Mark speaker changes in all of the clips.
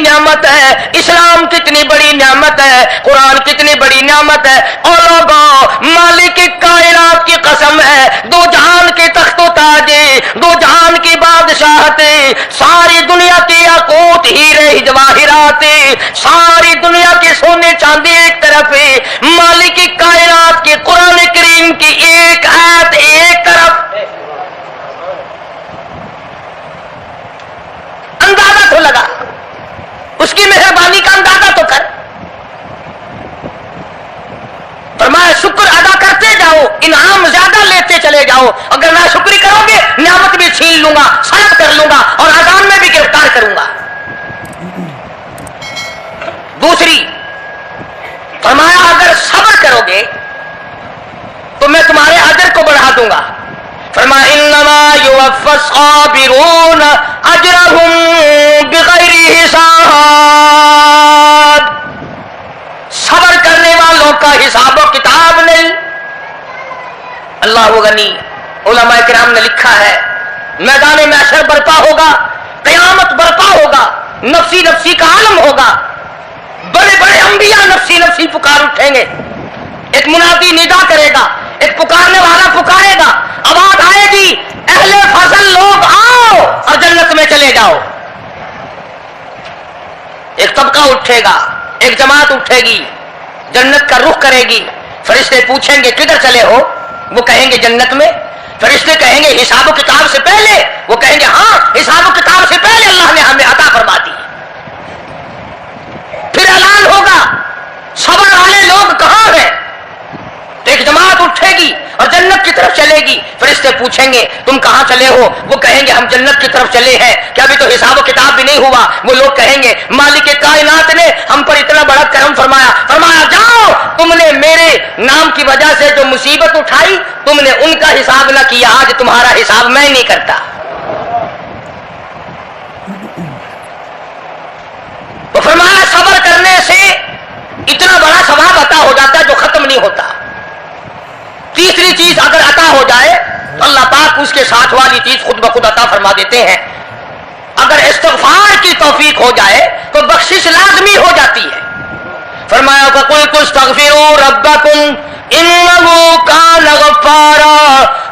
Speaker 1: نعمت ہے, اسلام کتنی بڑی نعمت ہے, قرآن کتنی بڑی نعمت ہے. اور لوگوں, مالک کائنات کی قسم ہے, دو جہان کے تخت و تاج, دو جہان کی بادشاہت, ساری دنیا کی یاقوت ہیرے جواہرات, ساری دنیا کے سونے چاندی ایک طرف, مالک کائنات کی قرآن کریم کی ایک آیت ایک طرف. اندازہ تو لگا, اس کی مہربانی کا اندازہ تو کر. فرمایا شکر ادا کرتے جاؤ, انعام زیادہ لیتے چلے جاؤ. اگر نہ شکری کرو گے نعمت بھی چھین لوں گا, سلب کر لوں گا اور اذان میں بھی گرفتار کروں گا. دوسری فرمایا اگر صبر کرو گے تو میں تمہارے اجر کو بڑھا دوں گا. فرمایا انما یوفی الصابرون اجرهم بغیر حساب, صبر کرنے والوں کا حساب و کتاب نہیں. اللہ غنی. علماء کرام نے لکھا ہے میدان محشر برپا ہوگا, قیامت برپا ہوگا, نفسی نفسی کا عالم ہوگا, بڑے بڑے انبیاء نفسی نفسی پکار اٹھیں گے, ایک منادی ندا کرے گا, ایک پکارنے والا پکارے گا, آواز آئے گی اہل فضل لوگ آؤ اور جنت میں چلے جاؤ. ایک طبقہ اٹھے گا, ایک جماعت اٹھے گی, جنت کا رخ کرے گی. فرشتے پوچھیں گے کدھر چلے ہو, وہ کہیں گے جنت میں. فرشتے کہیں گے حساب و کتاب سے پہلے, وہ کہیں گے ہاں حساب و کتاب سے پہلے اللہ نے ہمیں عطا فرما دی. پھر اعلان ہوگا صبر والے لوگ کہاں ہیں, تو ایک جماعت اٹھے گی اور جنت کی طرف چلے گی. فرشتے پوچھیں گے تم کہاں چلے ہو, وہ کہیں گے ہم جنت کی طرف چلے ہیں, کہ ابھی تو حساب و کتاب بھی نہیں ہوا. وہ لوگ کہیں گے مالک کائنات نے ہم پر اتنا بڑا کرم فرمایا, فرمایا جاؤ تم نے میرے نام کی وجہ سے جو مصیبت اٹھائی تم نے ان کا حساب نہ کیا, آج تمہارا حساب میں نہیں کرتا. تو فرمایا صبر کرنے سے اتنا بڑا ثواب عطا ہو جاتا ہے جو ختم نہیں ہوتا. تیسری چیز اگر عطا ہو جائے تو اللہ پاک اس کے ساتھ والی چیز خود بخود عطا فرما دیتے ہیں. اگر استغفار کی توفیق ہو جائے تو بخشش لازمی ہو جاتی ہے. فرمایا فَقُلْتُ اسْتَغْفِرُوا رَبَّكُمْ إِنَّهُ كَانَ غَفَّارًا,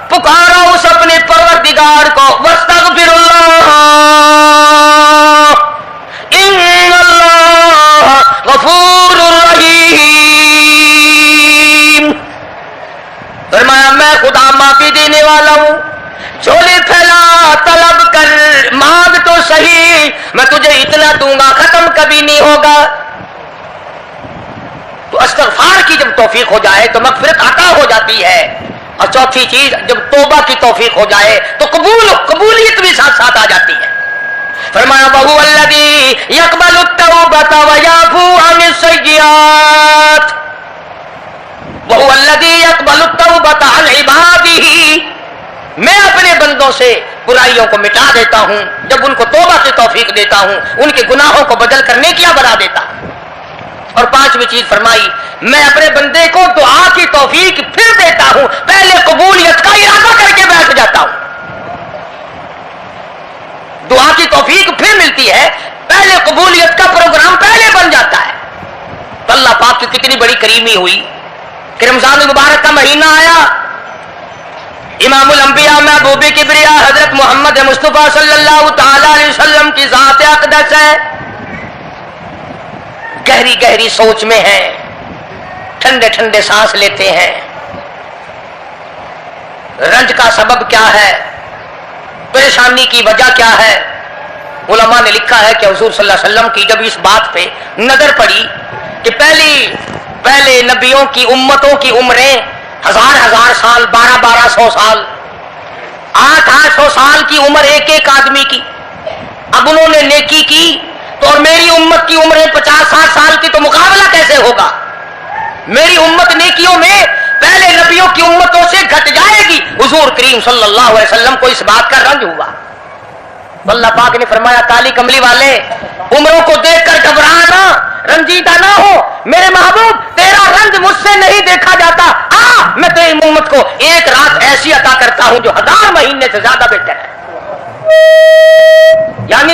Speaker 1: پکارو اس اپنے پروردگار کو, وَاسْتَغْفِرُوا اللَّهَ إِنَّ اللَّهَ غَفُورٌ رَحِيمٌ. فرمایا میں خدا معافی دینے والا ہوں, جھولے پھیلا طلب کر, مانگ تو صحیح, میں تجھے اتنا دوں گا ختم کبھی نہیں ہوگا. تو استغفار کی جب توفیق ہو جائے تو مغفرت عطا ہو جاتی ہے. اور چوتھی چیز جب توبہ کی توفیق ہو جائے تو قبولیت بھی ساتھ ساتھ آ جاتی ہے. فرمایا وَهُوَ الَّذِي يَقْبَلُ التَّوْبَةَ وَيَعْفُو عَنِ السَّيِّئَاتِ, وَهُوَ الَّذِي يَقْبَلُ التَّوْبَةَ عَنْ عِبَادِهِ, میں اپنے بندوں سے برائیوں کو مٹا دیتا ہوں جب ان کو توبہ کی توفیق دیتا ہوں, ان کے گناہوں کو بدل کر نیکیاں بنا دیتا ہوں. اور پانچویں چیز فرمائی میں اپنے بندے کو دعا کی توفیق پھر دیتا ہوں, پہلے قبولیت کا ارادہ کر کے بیٹھ جاتا ہوں. دعا کی توفیق پھر ملتی ہے, پہلے قبولیت کا پروگرام پہلے بن جاتا ہے. تو اللہ پاک کی کتنی بڑی کریمی ہوئی کہ رمضان المبارک کا مہینہ آیا, امام الانبیاء محبوب کبریا حضرت محمد مصطفیٰ صلی اللہ تعالی علیہ وسلم کی ذات اقدس ہے, گہری گہری سوچ میں ہیں, ٹھنڈے ٹھنڈے سانس لیتے ہیں. رنج کا سبب کیا ہے, پریشانی کی وجہ کیا ہے؟ علماء نے لکھا ہے کہ حضور صلی اللہ علیہ وسلم کی جب اس بات پہ نظر پڑی کہ پہلے نبیوں کی امتوں کی عمریں 1000 سال, 1200 سال, 800 سال کی عمر ایک آدمی کی. اب انہوں نے نیکی کی تو اور میری امت کی عمریں 50-60 سال کی, تو مقابلہ کیسے ہوگا؟ میری امت نیکیوں میں پہلے نبیوں کی امتوں سے گھٹ جائے گی. حضور کریم صلی اللہ علیہ وسلم کو اس بات کا رنج ہوا. اللہ پاک نے فرمایا کالی کملی والے عمروں کو دیکھ کر گھبرانا, رنجیدہ نہ ہو, میرے محبوب تیرا رنج مجھ سے نہیں دیکھا جاتا. میں تیری امت کو ایک رات ایسی عطا کرتا ہوں جو 1000 مہینے سے زیادہ بہتر ہے. یعنی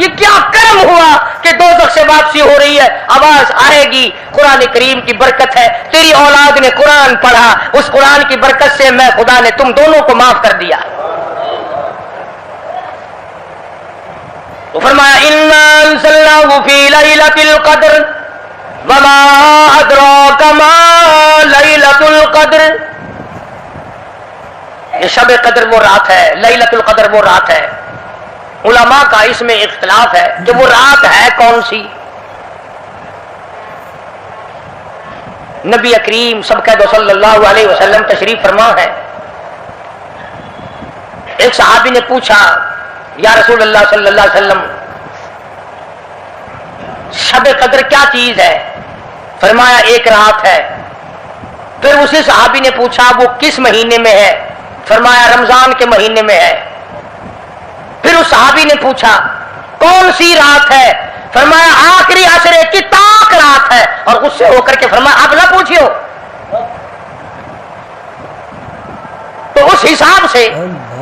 Speaker 1: یہ کیا کرم ہوا کہ دوزخ سے واپسی ہو رہی ہے، آواز آئے گی، قرآن کریم کی برکت ہے، تیری اولاد نے قرآن پڑھا، اس قرآن کی برکت سے میں خدا نے تم دونوں کو معاف کر دیا۔ تو فرمایا انا انزلناہ فی لیلۃ القدر وما ادراک ما لیلۃ القدر۔ یہ شب قدر وہ رات ہے، لیلۃ القدر وہ رات ہے۔ علماء کا اس میں اختلاف ہے کہ وہ رات ہے کون سی۔ نبی کریم سب کہہ دو صلی اللہ علیہ وسلم تشریف فرما ہے۔ ایک صحابی نے پوچھا یا رسول اللہ صلی اللہ علیہ وسلم شب قدر کیا چیز ہے؟ فرمایا ایک رات ہے۔ پھر اسی صحابی نے پوچھا وہ کس مہینے میں ہے؟ فرمایا رمضان کے مہینے میں ہے۔ پھر اس صحابی نے پوچھا کون سی رات ہے؟ فرمایا آخری عشرے کی طاق رات ہے، اور اس سے ہو کر کے فرمایا اب نہ پوچھیو۔ تو اس حساب سے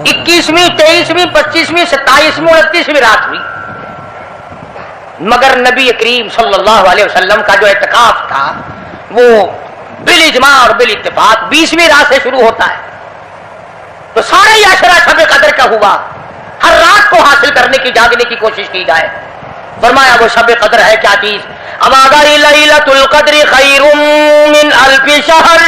Speaker 1: 21ویں 23ویں 25ویں 27ویں 29ویں رات ہوئی، مگر نبی کریم صلی اللہ علیہ وسلم کا جو اعتکاف تھا وہ بالاجماع اور بالاتفاق 20ویں رات سے شروع ہوتا ہے، تو سارا ہی عشرہ شب قدر کا ہوا، ہر رات کو حاصل کرنے کی جاگنے کی کوشش کی جائے۔ فرمایا وہ شب قدر ہے کیا چیز؟ اما لیلۃ القدر خیر من الف شہر،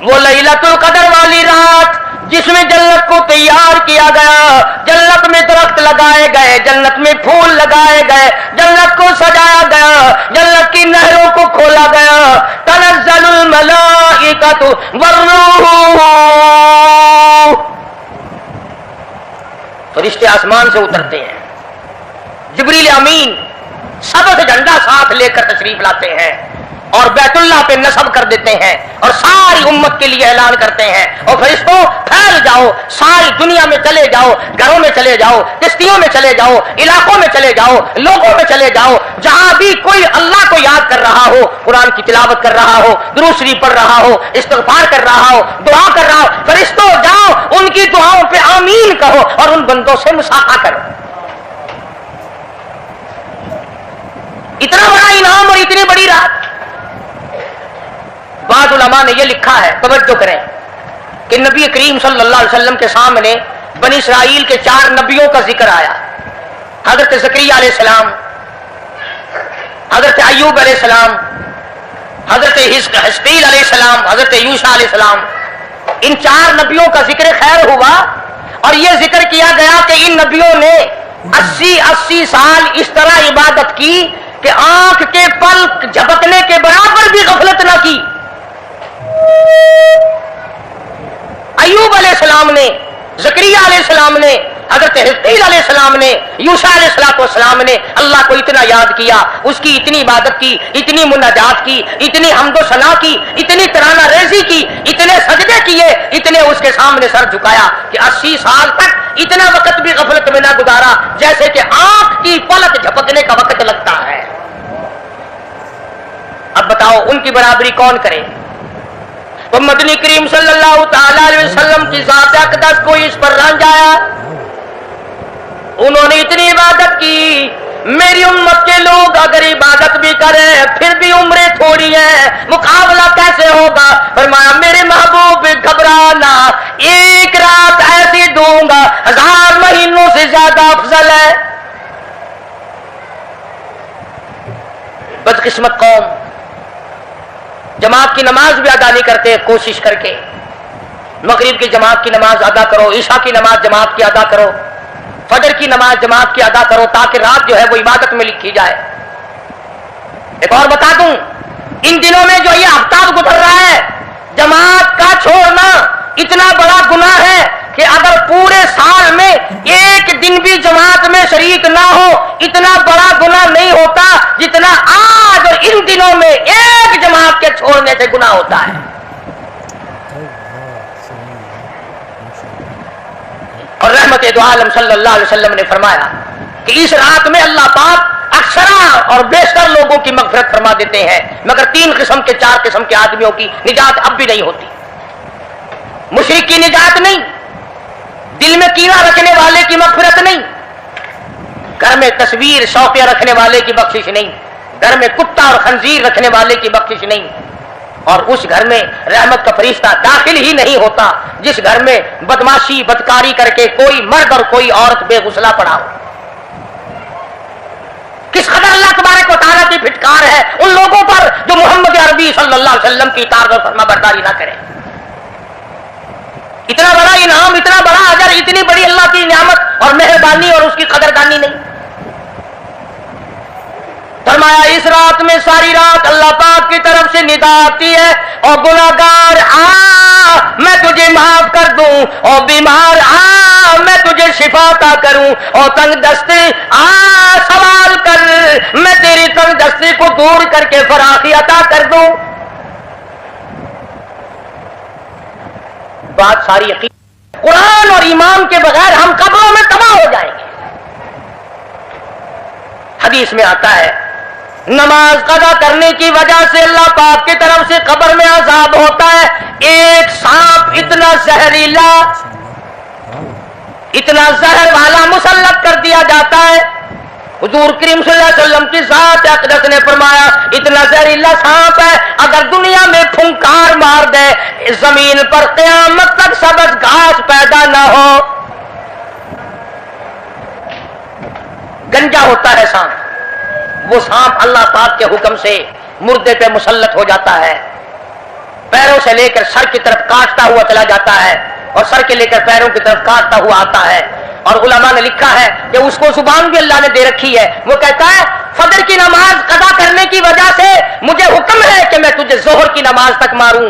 Speaker 1: وہ لیلۃ القدر والی رات جس میں جنت کو تیار کیا گیا، جنت میں درخت لگائے گئے، جنت میں پھول لگائے گئے، جنت کو سجایا گیا، جنت کی نہروں کو کھولا گیا، تنزل الملائکۃ والروح، فرشتے آسمان سے اترتے ہیں، جبریل امین سبز جھنڈا ساتھ لے کر تشریف لاتے ہیں اور بیت اللہ پہ نصب کر دیتے ہیں اور ساری امت کے لیے اعلان کرتے ہیں اور فرشتوں پھیل جاؤ، ساری دنیا میں چلے جاؤ، گھروں میں چلے جاؤ، کشتیوں میں چلے جاؤ، علاقوں میں چلے جاؤ، لوگوں میں چلے جاؤ، جہاں بھی کوئی اللہ کو یاد کر رہا ہو، قرآن کی تلاوت کر رہا ہو، درود شریف پڑھ رہا ہو، استغفار کر رہا ہو، دعا کر رہا ہو، فرشتوں جاؤ ان کی دعاؤں پہ آمین کہو اور ان بندوں سے مصافحہ کرو۔ اتنا بڑا انعام اور اتنی بڑی رات۔ بعض علماء نے یہ لکھا ہے، توجہ کریں، کہ نبی کریم صلی اللہ علیہ وسلم کے سامنے بنی اسرائیل کے 4 نبیوں کا ذکر آیا، حضرت زکریا علیہ السلام، حضرت ایوب علیہ السلام، حضرت حزقیل علیہ السلام، حضرت یوشع علیہ السلام، ان 4 نبیوں کا ذکر خیر ہوا، اور یہ ذکر کیا گیا کہ ان نبیوں نے 80 سال اس طرح عبادت کی کہ آنکھ کے پلک جھپکنے کے برابر بھی غفلت نہ کی۔ ایوب علیہ السلام نے، زکریا علیہ السلام نے، حضرت حزقیل علیہ السلام نے، یوشع علیہ السلام نے اللہ کو اتنا یاد کیا، اس کی اتنی عبادت کی، اتنی مناجات کی، اتنی حمد و ثنا کی، اتنی ترانہ ریزی کی، اتنے سجدے کیے، اتنے اس کے سامنے سر جھکایا کہ 80 سال تک اتنا وقت بھی غفلت میں نہ گزارا جیسے کہ آنکھ کی پلک جھپکنے کا وقت لگتا ہے۔ اب بتاؤ ان کی برابری کون کرے؟ تو مدنی کریم صلی اللہ تعالی علیہ وسلم کی ذات اقدس کو اس پر رنج آیا، انہوں نے اتنی عبادت کی، میری امت کے لوگ اگر عبادت بھی کریں پھر بھی عمریں تھوڑی ہیں، مقابلہ کیسے ہوگا؟ فرمایا میرے محبوب گھبرانا، ایک رات ایسی دوں گا 1000 مہینوں سے زیادہ افضل ہے۔ بدقسمت قوم، جماعت کی نماز بھی ادا نہیں کرتے، کوشش کر کے مغرب کی جماعت کی نماز ادا کرو، عشاء کی نماز جماعت کی ادا کرو، فجر کی نماز جماعت کی ادا کرو تاکہ رات جو ہے وہ عبادت میں لکھی جائے۔ ایک اور بتا دوں، ان دنوں میں جو یہ ہفتہ گزر رہا ہے، جماعت کا چھوڑنا اتنا بڑا گناہ ہے کہ اگر پورے سال میں ایک دن بھی جماعت میں شریک نہ ہو اتنا بڑا گناہ نہیں ہوتا جتنا آج اور ان دنوں میں ایک جماعت کے چھوڑنے سے گناہ ہوتا ہے۔ اور رحمت دو عالم صلی اللہ علیہ وسلم نے فرمایا کہ اس رات میں اللہ پاک اکثر اور بیشتر لوگوں کی مغفرت فرما دیتے ہیں، مگر 3 قسم کے 4 قسم کے آدمیوں کی نجات اب بھی نہیں ہوتی۔ مشرک کی نجات نہیں، دل میں کینہ رکھنے والے کی مغفرت نہیں، گھر میں تصویر شوقیہ رکھنے والے کی بخشش نہیں، گھر میں کتا اور خنزیر رکھنے والے کی بخشش نہیں، اور اس گھر میں رحمت کا فرشتہ داخل ہی نہیں ہوتا جس گھر میں بدماشی بدکاری کر کے کوئی مرد اور کوئی عورت بے غسلہ پڑا ہو۔ کس قدر اللہ تبارک و تعالیٰ کی پھٹکار ہے ان لوگوں پر جو محمد عربی صلی اللہ علیہ وسلم کی اطاعت اور فرما برداری نہ کریں۔ اتنا بڑا انعام، اتنا بڑا اجر، اتنی بڑی اللہ کی نعمت اور مہربانی اور اس کی قدردانی نہیں۔ فرمایا اس رات میں ساری رات اللہ پاک کی طرف سے ندا آتی ہے، اور گناہگار آ میں تجھے معاف کر دوں، اور بیمار آ میں تجھے شفا عطا کروں، اور تنگ دستی آ سوال کر میں تیری تنگ دستی کو دور کر کے فراخی عطا کر دوں۔ بات ساری یقین، قرآن اور ایمان کے بغیر ہم قبروں میں تباہ ہو جائیں گے۔ حدیث میں آتا ہے نماز قضا کرنے کی وجہ سے اللہ پاک کی طرف سے قبر میں عذاب ہوتا ہے، ایک سانپ اتنا زہریلا، اتنا زہر والا مسلط کر دیا جاتا ہے۔ حضور کریم صلی اللہ علیہ وسلم کی ذات اقدس نے فرمایا اتنا زہریلا سانپ ہے اگر دنیا میں پھنکار مار دے زمین پر قیامت تک سبز گھاس پیدا نہ ہو۔ گنجا ہوتا ہے سانپ، وہ سانپ اللہ پاک کے حکم سے مردے پہ مسلط ہو جاتا ہے، پیروں سے لے کر سر کی طرف کاٹتا ہوا چلا جاتا ہے، اور سر کے لے کر پیروں کی طرف کاٹتا ہوا آتا ہے۔ اور علماء نے لکھا ہے کہ اس کو زبان بھی اللہ نے دے رکھی ہے، وہ کہتا ہے فجر کی نماز قضا کرنے کی وجہ سے مجھے حکم ہے کہ میں تجھے ظہر کی نماز تک ماروں،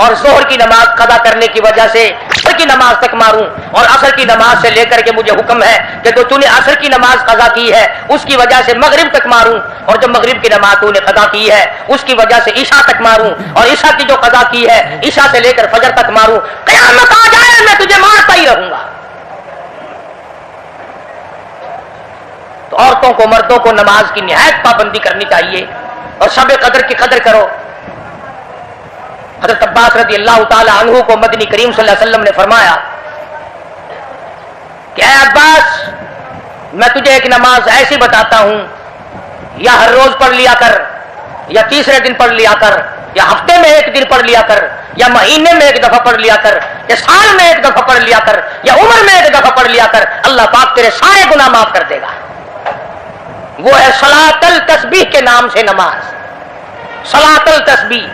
Speaker 1: اور ظہر کی نماز قضا کرنے کی وجہ سے عصر کی نماز تک ماروں، اور عصر کی نماز سے لے کر کے مجھے حکم ہے کہ تو نے عصر کی نماز قضا کی ہے اس کی وجہ سے مغرب تک ماروں، اور جو مغرب کی نماز تو نے قضا کی ہے اس کی وجہ سے عشاء تک ماروں، اور عشاء کی جو قضا کی ہے عشاء سے لے کر فجر تک ماروں، قیامت آ جائے میں تجھے مارتا ہی رہوں گا۔ تو عورتوں کو مردوں کو نماز کی نہایت پابندی کرنی چاہیے، اور شب قدر کی قدر کرو۔ حضرت عباس رضی اللہ تعالی عنہ کو مدنی کریم صلی اللہ علیہ وسلم نے فرمایا کہ اے عباس میں تجھے ایک نماز ایسی بتاتا ہوں، یا ہر روز پڑھ لیا کر، یا تیسرے دن پڑھ لیا کر، یا ہفتے میں ایک دن پڑھ لیا کر، یا مہینے میں ایک دفعہ پڑھ لیا کر، یا سال میں ایک دفعہ پڑھ لیا کر، یا عمر میں ایک دفعہ پڑھ لیا کر، اللہ پاک تیرے سارے گناہ معاف کر دے گا۔ وہ ہے صلاۃ التسبیح کے نام سے نماز، صلاۃ التسبیح،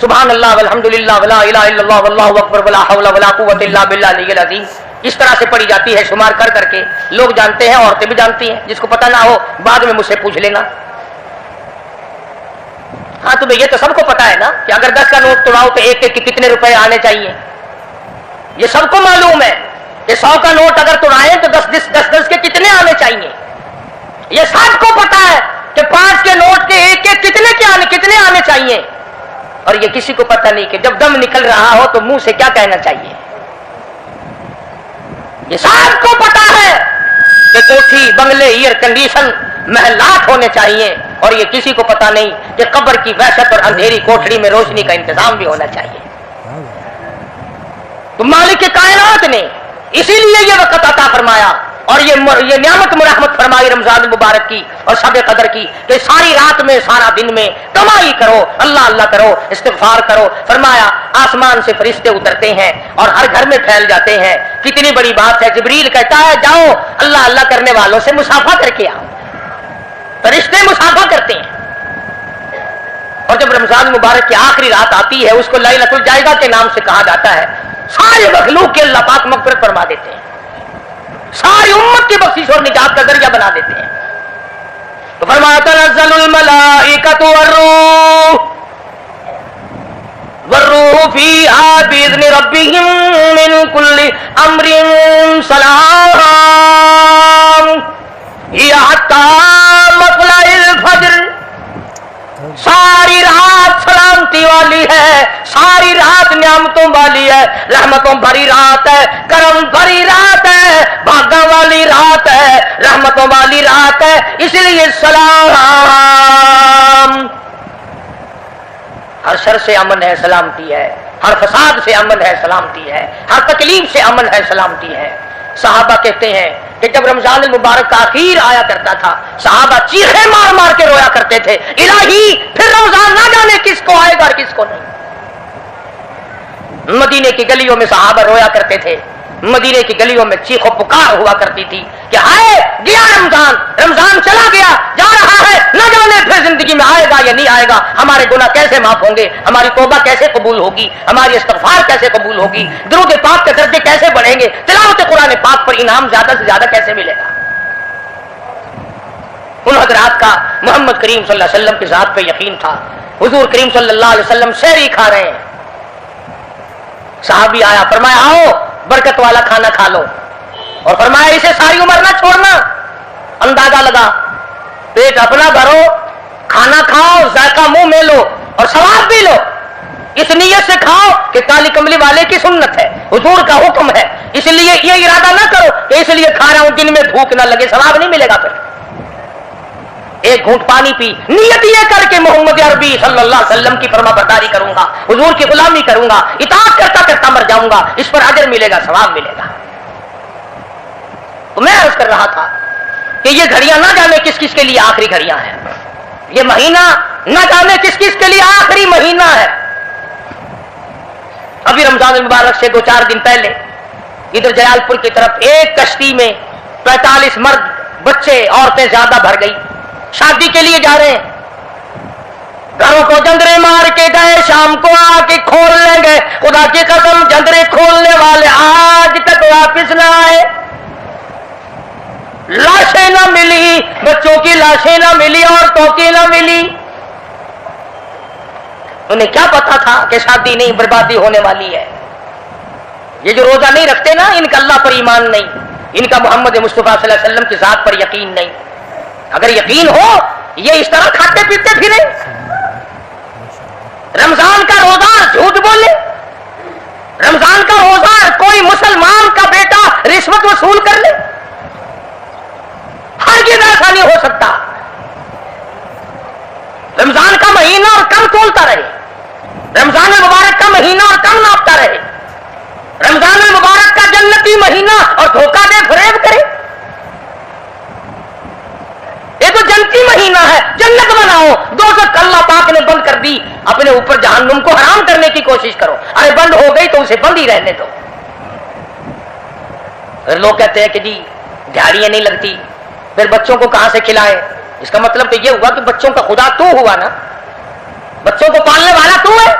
Speaker 1: سبحان اللہ والحمدللہ ولا الہ الا اللہ واللہ اکبر ولا حول ولا قوت الا باللہ العلی العظیم، اس طرح سے پڑھی جاتی ہے شمار کر کر کے، لوگ جانتے ہیں، عورتیں بھی جانتی ہیں، جس کو پتہ نہ ہو بعد میں مجھ سے پوچھ لینا۔ ہاں تمہیں یہ تو سب کو پتا ہے نا کہ اگر 10 کا نوٹ توڑاؤ تو ایک کے کتنے روپے آنے چاہیے، یہ سب کو معلوم ہے کہ 100 کا نوٹ اگر توڑائیں تو 10 کے کتنے آنے چاہیے، یہ سب کو پتا ہے کہ 5 کے نوٹ کے ایک کتنے آنے چاہیے، اور یہ کسی کو پتہ نہیں کہ جب دم نکل رہا ہو تو منہ سے کیا کہنا چاہیے۔ یہ سب کو پتا ہے کہ کوٹھی بنگلے ایئر کنڈیشن محلات ہونے چاہیے، اور یہ کسی کو پتا نہیں کہ قبر کی وحشت اور اندھیری کوٹھڑی میں روشنی کا انتظام بھی ہونا چاہیے۔ تو مالک کائنات نے اسی لیے یہ وقت عطا فرمایا، اور یہ نعمت مرحمت فرمائی رمضان المبارک کی اور شب قدر کی، کہ ساری رات میں سارا دن میں کمائی کرو، اللہ اللہ کرو، استغفار کرو۔ فرمایا آسمان سے فرشتے اترتے ہیں اور ہر گھر میں پھیل جاتے ہیں، کتنی بڑی بات ہے۔ جبریل کہتا ہے جاؤ اللہ اللہ کرنے والوں سے مصافحہ کر کے آؤ، فرشتے مصافحہ کرتے ہیں۔ اور جب رمضان مبارک کی آخری رات آتی ہے اس کو لیلۃ الجائزہ کے نام سے کہا جاتا ہے، سارے مخلوق کے اللہ پاک مغفرت فرما دیتے ہیں، ساری امت کی بخشش اور نجات کا ذریعہ بنا دیتے ہیں۔ تو فرمایا تنزل الملائکۃ والروح فیہا باذن ربہم من کل امر سلام ہی حتی مطلع الفجر۔ ساری رات سلامتی والی ہے، ساری رات نعمتوں والی ہے، رحمتوں بھری رات ہے، کرم بھری رات ہے، بھاگا والی رات ہے، رحمتوں والی رات ہے، اس لیے سلام۔ ہر شر سے امن ہے، سلامتی ہے، ہر فساد سے امن ہے، سلامتی ہے، ہر تکلیف سے امن ہے، سلامتی ہے۔ صحابہ کہتے ہیں کہ جب رمضان المبارک کا آخر آیا کرتا تھا صحابہ چیخیں مار مار کے رویا کرتے تھے، الہی پھر رمضان نہ جانے کس کو آئے گا اور کس کو نہیں۔ مدینے کی گلیوں میں صحابہ رویا کرتے تھے، مدینے کی گلیوں میں چیخ و پکار ہوا کرتی تھی کہ ہائے گیا رمضان، رمضان چلا گیا، جا رہا ہے، نہ جانے پھر زندگی میں آئے گا یا نہیں آئے گا، ہمارے گناہ کیسے معاف ہوں گے، ہماری توبہ کیسے قبول ہوگی، ہماری استغفار کیسے قبول ہوگی، درود پاک کے درجے کیسے بڑھیں گے، تلاوت قرآن پاک پر انعام زیادہ سے زیادہ کیسے ملے گا۔ ان حضرات کا محمد کریم صلی اللہ علیہ وسلم کی ذات پہ یقین تھا۔ حضور کریم صلی اللہ علیہ وسلم سحری کھا رہے ہیں، صحابی آیا، فرمایا آؤ برکت والا کھانا کھا لو، اور فرمایا اسے ساری عمر نہ چھوڑنا۔ اندازہ لگا، پیٹ اپنا بھرو، کھانا کھاؤ، ذائقہ منہ میں لو اور ثواب بھی لو، اس نیت سے کھاؤ کہ کالی کملی والے کی سنت ہے، حضور کا حکم ہے، اس لیے یہ ارادہ نہ کرو کہ اس لیے کھا رہا ہوں دن میں بھوک نہ لگے، ثواب نہیں ملے گا۔ پھر ایک گھونٹ پانی پی، نیت یہ کر کے محمد عربی صلی اللہ علیہ وسلم کی فرما برداری کروں گا، حضور کی غلامی کروں گا، اطاعت کرتا کرتا مر جاؤں گا، اس پر اجر ملے گا، ثواب ملے گا۔ تو میں عرض کر رہا تھا کہ یہ گھڑیاں نہ جانے کس کس کے لیے آخری گھڑیاں ہیں، یہ مہینہ نہ جانے کس کس کے لیے آخری مہینہ ہے۔ ابھی رمضان المبارک سے 2-4 دن پہلے ادھر جلال پور کی طرف ایک کشتی میں 45 مرد، بچے، عورتیں زیادہ بھر گئی، شادی کے لیے جا رہے ہیں، گھروں کو جندرے مار کے گئے، شام کو آ کے کھول لیں گے، خدا کی قسم جندرے کھولنے والے آج تک واپس نہ آئے، لاشیں نہ ملی، بچوں کی لاشیں نہ ملی، عورتوں کی نہ ملی۔ انہیں کیا پتا تھا کہ شادی نہیں، بربادی ہونے والی ہے۔ یہ جو روزہ نہیں رکھتے نا، ان کا اللہ پر ایمان نہیں، ان کا محمد مصطفیٰ صلی اللہ علیہ وسلم کی ذات پر یقین نہیں۔ اگر یقین ہو یہ اس طرح کھاتے پیتے پھرے، رمضان کا روزہ جھوٹ بولے، رمضان کا روزہ کوئی مسلمان کا بیٹا رشوت وصول کر لے، ہرگز ایسا نہیں ہو سکتا۔ رمضان کا مہینہ اور کم تولتا رہے، رمضان المبارک کا مہینہ اور کم ناپتا رہے، رمضان المبارک کا جنتی مہینہ اور دھوکہ دے فریب کرے۔ یہ تو جنتی مہینہ ہے، جنت بناؤ، دوزخ اللہ پاک نے بند کر دی، اپنے اوپر جہنم کو حرام کرنے کی کوشش کرو، ارے بند ہو گئی تو اسے بند ہی رہنے دو۔ لوگ کہتے ہیں کہ جی دیہڑیاں نہیں لگتی، پھر بچوں کو کہاں سے کھلائیں؟ اس کا مطلب تو یہ ہوا کہ بچوں کا خدا تو ہوا نا، بچوں کو پالنے والا تو ہے،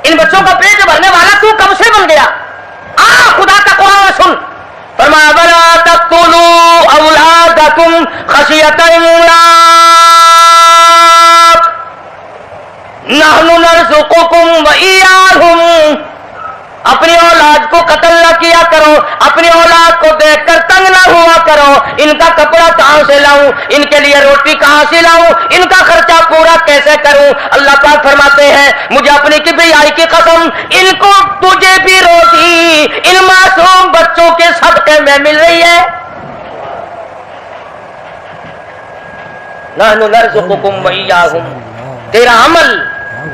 Speaker 1: ان بچوں کا پیٹ بھرنے والا تو کب سے بن گیا؟ خدا کا قرآن سن، فرمایا وَلَا تَقْتُلُوا أَوْلَادَكُمْ خَشْيَةَ إِمْلَاقٍ نَحْنُ نَرْزُقُكُمْ وَإِيَّاهُمْ۔ اپنی اولاد کو قتل نہ کیا کرو، اپنی اولاد کو دیکھ کر تنگ نہ ہوا کرو، ان کا کپڑا کہاں سے لاؤں، ان کے لیے روٹی کہاں سے لاؤں، ان کا خرچہ پورا کیسے کروں؟ اللہ پاک فرماتے ہیں مجھے اپنی کبریائی کی قسم، ان کو تجھے بھی روٹی ان معصوم بچوں کے صدقے میں مل رہی ہے۔ نحن نرزقکم وإیاہم، تیرا عمل،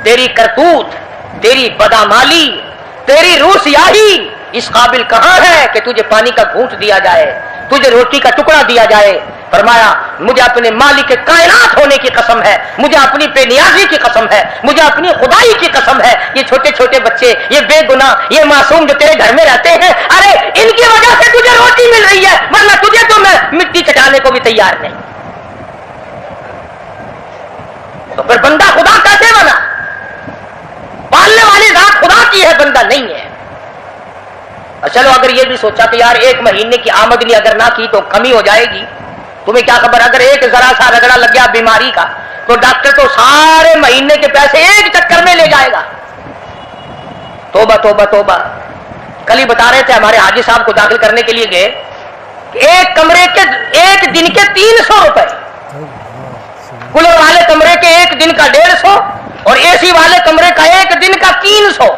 Speaker 1: تیری کرتوت، تیری بدعمالی، تیری روح سیاہی اس قابل کہاں ہے کہ تجھے پانی کا گھونٹ دیا جائے، تجھے روٹی کا ٹکڑا دیا جائے؟ فرمایا مجھے اپنے مالک کائنات ہونے کی قسم ہے، مجھے اپنی بے نیازی کی قسم ہے، مجھے اپنی خدائی کی قسم ہے، یہ چھوٹے چھوٹے بچے، یہ بے گناہ، یہ معصوم جو تیرے گھر میں رہتے ہیں، ارے ان کی وجہ سے تجھے روٹی مل رہی ہے، ورنہ تجھے تو میں مٹی چٹانے کو بھی تیار نہیں۔ تو پھر بندہ خدا کیسے بنا؟ پالنے والی ذات خدا کی ہے، بندہ نہیں ہے۔ چلو اگر یہ بھی سوچا کہ یار ایک مہینے کی آمدنی اگر نہ کی تو کمی ہو جائے گی، تمہیں کیا خبر، اگر ایک ذرا سا رگڑا لگ گیا بیماری کا تو ڈاکٹر تو سارے مہینے کے پیسے ایک چکر میں لے جائے گا۔ توبہ توبہ توبہ۔ کل ہی بتا رہے تھے ہمارے حاجی صاحب کو داخل کرنے کے لیے گئے کہ ایک کمرے کے ایک دن کے 300 روپے، کولر والے کمرے کے ایک دن کا 150 اور اے سی والے کمرے کا ایک دن کا 300۔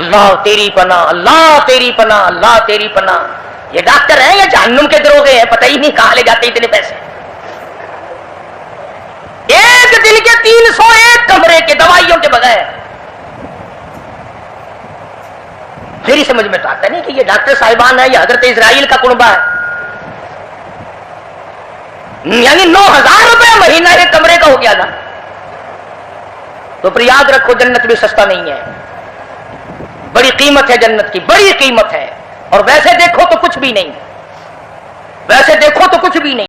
Speaker 1: اللہ تیری پناہ، اللہ تیری پناہ، اللہ تیری پناہ۔ یہ ڈاکٹر ہیں یا جہنم کے دروغے ہیں، پتہ ہی نہیں کہاں لے جاتے اتنے پیسے۔ ایک دن کے 300 ایک کمرے کے، دوائیوں کے بغیر۔ میری سمجھ میں تو آتا نہیں کہ یہ ڈاکٹر صاحبان ہے یا حضرت اسرائیل کا کنبہ ہے. یعنی 9,000 روپے مہینہ ایک کمرے کا ہو گیا نا. تو پھر یاد رکھو جنت بھی سستا نہیں ہے, بڑی قیمت ہے جنت کی, بڑی قیمت ہے. اور ویسے دیکھو تو کچھ بھی نہیں, ویسے دیکھو تو کچھ بھی نہیں.